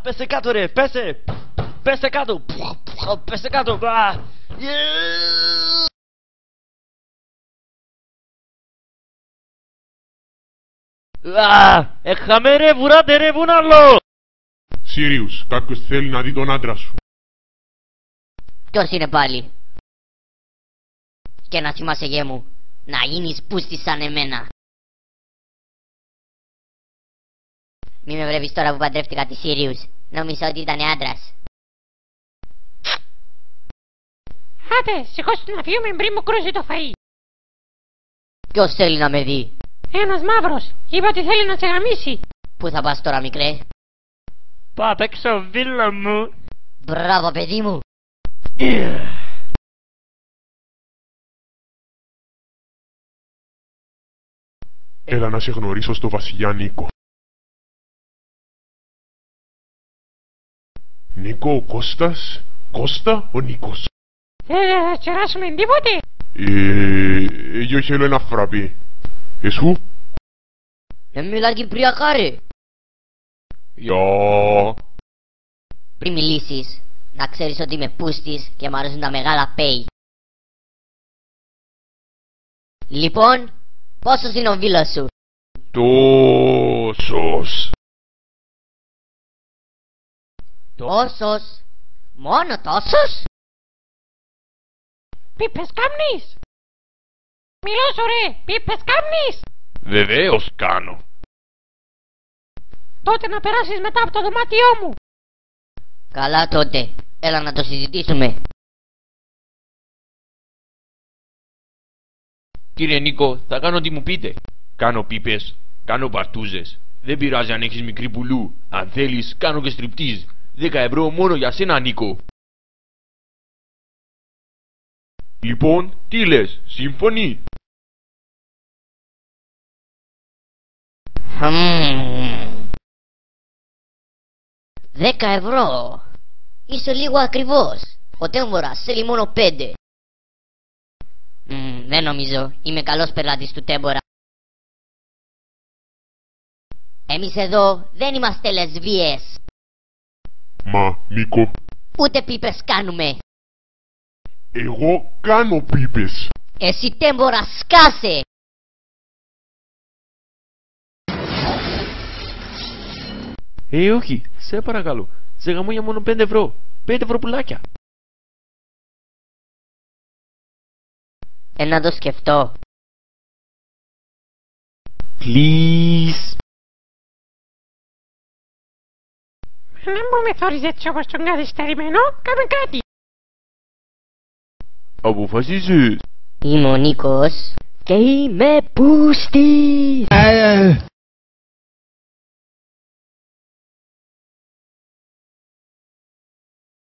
Πέσε κάτω ρε, πέσε! Πέσε κάτω! Πέσε κάτω! Έχαμε ρε, βουράτε ρε, βουνάλο! Σύριους, κάποιος θέλει να δει τον άντρα σου. Ποιος είναι πάλι? Και να θυμάσαι γε μου, να γίνεις πούστης σαν εμένα. Μη με βλέπεις τώρα που παντρεύτηκα τη Σύριους. Νόμιζα ότι ήταν άντρας. Άντε, σηκώστε να φύγουμε πριν μου κρούσει το φαΐ. Ποιος θέλει να με δει? Ένας μαύρος, είπε ότι θέλει να σε γαμίσει. Πού θα πας τώρα μικρέ? Πάω απ' έξω βίλα μου. Μπράβο παιδί μου. Έλα να σε γνωρίσω στο βασιλιά Νίκο. Νίκο ο Κώστας, Κώστα ο Νίκος. Θα κεράσουμε τίποτε? Εγώ θέλω ένα φραπί. Εσύ? Μιλά κυπριακά ρε. Γεια. Πριν μιλήσεις, να ξέρεις ότι είμαι πούστης και μ' αρέσουν τα μεγάλα πέι. Λοιπόν, πόσος είναι ο βίλος σου? Τόσος. Τόσος? Μόνο τόσος? Πίπες κάμνεις? Μιλώ σου ρε, πίπες κάμνεις? Βεβαίως κάνω. Τότε να περάσεις μετά από το δωμάτιό μου. Καλά τότε, έλα να το συζητήσουμε. Κύριε Νίκο, θα κάνω ό,τι μου πείτε. Κάνω πίπες, κάνω παρτούζες. Δεν πειράζει αν έχεις μικρή πουλού. Αν θέλεις, κάνω και στριπτίζ. 10 ευρώ μόνο για σένα, Νίκο. Λοιπόν, τι λες, σύμφωνοι? 10 ευρώ. Είσαι λίγο ακριβώς. Ο Τέμπορας θέλει μόνο 5. Δεν νομίζω. Είμαι καλός πελάτης του Τέμπορα. Εμείς εδώ δεν είμαστε λεσβίες. Μα, Νίκο, Ούτε πίπες κάνουμε. εγώ κάνω πίπες. Εσύ Τέμπορα σκάσε. Όχι, σε παρακαλώ. Σε γαμώ για μόνο 5 ευρώ. 5 ευρώ πουλάκια. Να το σκεφτώ. Please. Δεν μου με θωρείς έτσι όπως τον καθυστερημένο, κάμε κάτι. Αποφασίζεις. Είμαι ο Νίκος και είμαι πούστης.